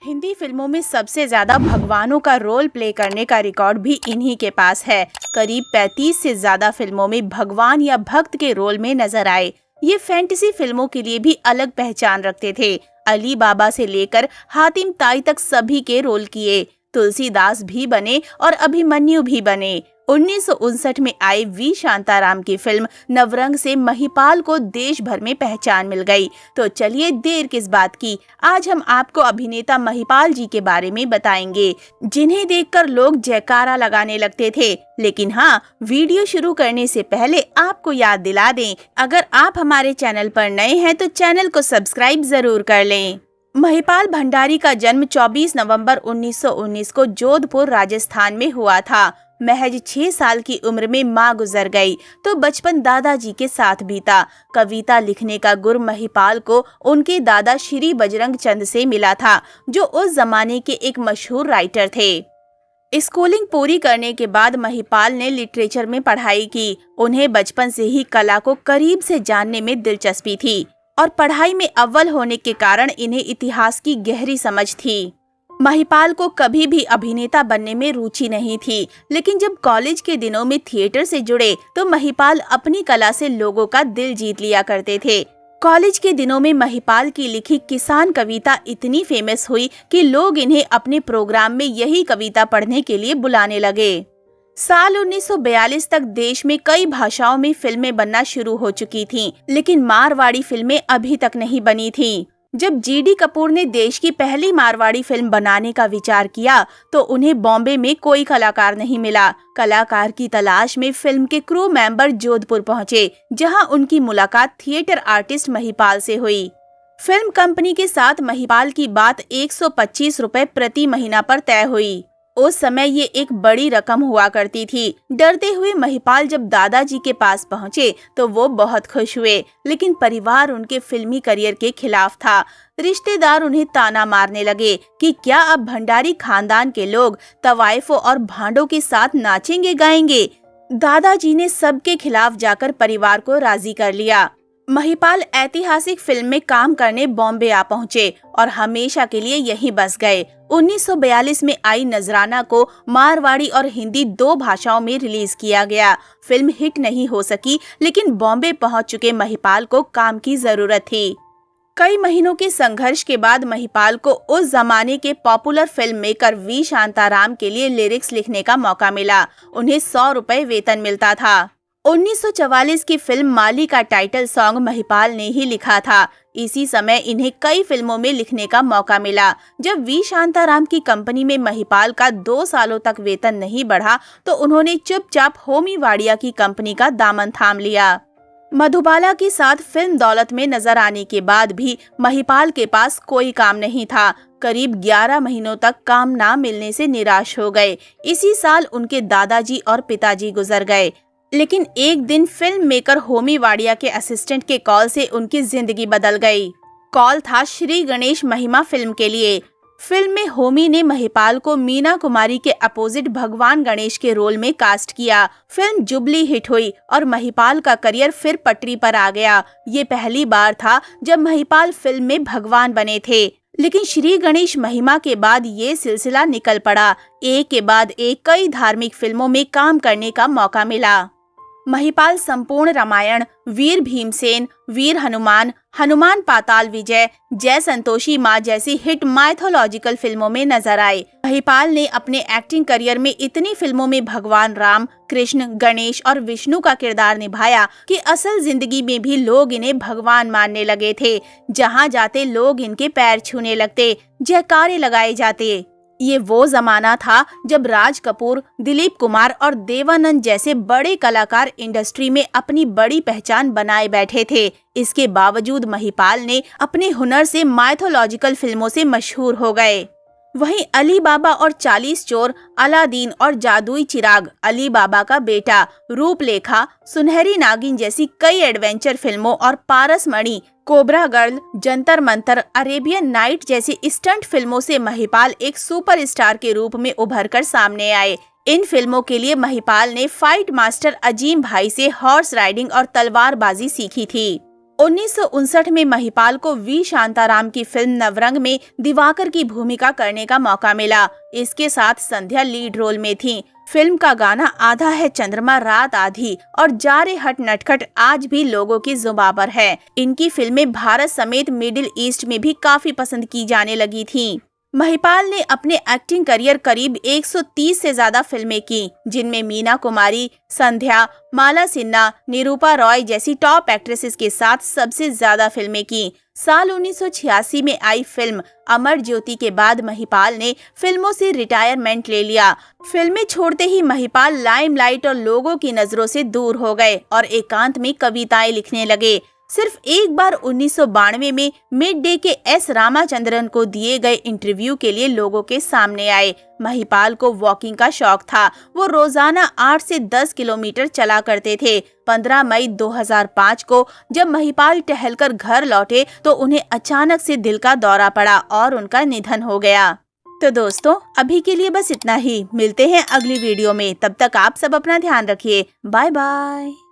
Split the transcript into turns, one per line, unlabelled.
हिंदी फिल्मों में सबसे ज्यादा भगवानों का रोल प्ले करने का रिकॉर्ड भी इन्हीं के पास है। करीब 35 से ज्यादा फिल्मों में भगवान या भक्त के रोल में नजर आए। ये फैंटेसी फिल्मों के लिए भी अलग पहचान रखते थे। अली बाबा से लेकर हातिम ताई तक सभी के रोल किए। तुलसीदास भी बने और अभिमन्यु भी बने। 1959 में आई वी शांताराम की फिल्म नवरंग से महिपाल को देश भर में पहचान मिल गई। तो चलिए देर किस बात की, आज हम आपको अभिनेता महिपाल जी के बारे में बताएंगे, जिन्हें देखकर लोग जयकारा लगाने लगते थे। लेकिन हाँ, वीडियो शुरू करने से पहले आपको याद दिला दें, अगर आप हमारे चैनल पर नए हैं तो चैनल को सब्सक्राइब जरूर कर लें। महिपाल भंडारी का जन्म 24 नवंबर 1919 को जोधपुर राजस्थान में हुआ था। महज 6 साल की उम्र में मां गुजर गई तो बचपन दादाजी के साथ बीता। कविता लिखने का गुर महिपाल को उनके दादा श्री बजरंग चंद से मिला था, जो उस जमाने के एक मशहूर राइटर थे। स्कूलिंग पूरी करने के बाद महिपाल ने लिटरेचर में पढ़ाई की। उन्हें बचपन से ही कला को करीब से जानने में दिलचस्पी थी और पढ़ाई में अव्वल होने के कारण इन्हें इतिहास की गहरी समझ थी। महिपाल को कभी भी अभिनेता बनने में रुचि नहीं थी, लेकिन जब कॉलेज के दिनों में थिएटर से जुड़े तो महिपाल अपनी कला से लोगों का दिल जीत लिया करते थे। कॉलेज के दिनों में महिपाल की लिखी किसान कविता इतनी फेमस हुई कि लोग इन्हें अपने प्रोग्राम में यही कविता पढ़ने के लिए बुलाने लगे। साल 1942 तक देश में कई भाषाओं में फिल्में बनना शुरू हो चुकी थीं, लेकिन मारवाड़ी फिल्में अभी तक नहीं बनी थीं। जब जीडी कपूर ने देश की पहली मारवाड़ी फिल्म बनाने का विचार किया तो उन्हें बॉम्बे में कोई कलाकार नहीं मिला। कलाकार की तलाश में फिल्म के क्रू मेंबर जोधपुर पहुंचे, जहां उनकी मुलाकात थिएटर आर्टिस्ट महिपाल से हुई। फिल्म कंपनी के साथ महिपाल की बात 125 रुपए प्रति महीना पर तय हुई। उस समय ये एक बड़ी रकम हुआ करती थी। डरते हुए महिपाल जब दादाजी के पास पहुंचे तो वो बहुत खुश हुए, लेकिन परिवार उनके फिल्मी करियर के खिलाफ था। रिश्तेदार उन्हें ताना मारने लगे कि क्या अब भंडारी खानदान के लोग तवाइफों और भांडों के साथ नाचेंगे गाएंगे। दादाजी ने सबके खिलाफ जाकर परिवार को राजी कर लिया। महिपाल ऐतिहासिक फिल्म में काम करने बॉम्बे आ पहुंचे और हमेशा के लिए यहीं बस गए। 1942 में आई नजराना को मारवाड़ी और हिंदी 2 भाषाओं में रिलीज किया गया। फिल्म हिट नहीं हो सकी, लेकिन बॉम्बे पहुंच चुके महिपाल को काम की जरूरत थी। कई महीनों के संघर्ष के बाद महिपाल को उस जमाने के popular film maker V Shantaram के लिए लिरिक्स लिखने का मौका मिला। उन्हें 100 रुपए वेतन मिलता था। 1944 की फिल्म माली का टाइटल सॉन्ग महिपाल ने ही लिखा था। इसी समय इन्हें कई फिल्मों में लिखने का मौका मिला। जब वी शांताराम की कंपनी में महिपाल का 2 सालों तक वेतन नहीं बढ़ा तो उन्होंने चुपचाप होमी वाडिया की कंपनी का दामन थाम लिया। मधुबाला के साथ फिल्म दौलत में नजर आने के बाद भी महिपाल के पास कोई काम नहीं था। करीब 11 महीनों तक काम ना मिलने से निराश हो गए। इसी साल उनके दादाजी और पिताजी गुजर गए, लेकिन एक दिन फिल्म मेकर होमी वाडिया के असिस्टेंट के कॉल से उनकी जिंदगी बदल गई। कॉल था श्री गणेश महिमा फिल्म के लिए। फिल्म में होमी ने महिपाल को मीना कुमारी के अपोजिट भगवान गणेश के रोल में कास्ट किया। फिल्म जुबली हिट हुई और महिपाल का करियर फिर पटरी पर आ गया। ये पहली बार था जब महिपाल फिल्म में भगवान बने थे, लेकिन श्री गणेश महिमा के बाद ये सिलसिला निकल पड़ा। एक के बाद एक कई धार्मिक फिल्मों में काम करने का मौका मिला। महिपाल संपूर्ण रामायण, वीर भीमसेन, वीर हनुमान, हनुमान पाताल विजय, जय संतोषी माँ जैसी हिट माइथोलॉजिकल फिल्मों में नजर आए। महिपाल ने अपने एक्टिंग करियर में इतनी फिल्मों में भगवान राम, कृष्ण, गणेश और विष्णु का किरदार निभाया कि असल जिंदगी में भी लोग इन्हें भगवान मानने लगे थे। जहाँ जाते लोग इनके पैर छूने लगते, जयकारे लगाए जाते। ये वो जमाना था जब राज कपूर, दिलीप कुमार और देवानंद जैसे बड़े कलाकार इंडस्ट्री में अपनी बड़ी पहचान बनाए बैठे थे। इसके बावजूद महिपाल ने अपने हुनर से माइथोलॉजिकल फिल्मों से मशहूर हो गए। वहीं अली बाबा और 40 चोर, अलादीन और जादुई चिराग, अली बाबा का बेटा, रूपलेखा, सुनहरी नागिन जैसी कई एडवेंचर फिल्मों और Paras Mani, Cobra Girl, Jantar Mantar, Arabian Night जैसी स्टंट फिल्मों से महिपाल एक सुपरस्टार के रूप में उभरकर सामने आए। इन फिल्मों के लिए महिपाल ने फाइट मास्टर अजीम भाई से हॉर्स राइडिंग और तलवारबाजी सीखी थी। 1959 में महिपाल को वी शांताराम की फिल्म नवरंग में दिवाकर की भूमिका करने का मौका मिला। इसके साथ संध्या लीड रोल में थीं। फिल्म का गाना आधा है चंद्रमा रात आधी और जा रे हट नटखट आज भी लोगों की जुबां पर है। इनकी फिल्में भारत समेत मिडिल ईस्ट में भी काफी पसंद की जाने लगी थीं। महिपाल ने अपने एक्टिंग करियर करीब 130 से ज्यादा फिल्में की, जिनमें मीना कुमारी, संध्या, माला सिन्हा, निरूपा रॉय जैसी टॉप एक्ट्रेसेस के साथ सबसे ज्यादा फिल्में की। साल 1986 में आई फिल्म अमर ज्योति के बाद महिपाल ने फिल्मों से रिटायरमेंट ले लिया। फिल्में छोड़ते ही महिपाल लाइमलाइट और लोगों की नजरों से दूर हो गए और एकांत में कविताएं लिखने लगे। सिर्फ एक बार 1992 में मिड डे के एस रामाचंद्रन को दिए गए इंटरव्यू के लिए लोगों के सामने आए। महिपाल को वॉकिंग का शौक था। वो रोजाना 8 से 10 किलोमीटर चला करते थे। 15 मई 2005 को जब महिपाल टहलकर घर लौटे तो उन्हें अचानक से दिल का दौरा पड़ा और उनका निधन हो गया। तो दोस्तों, अभी के लिए बस इतना ही। मिलते हैं अगली वीडियो में। तब तक आप सब अपना ध्यान रखिए। Bye bye.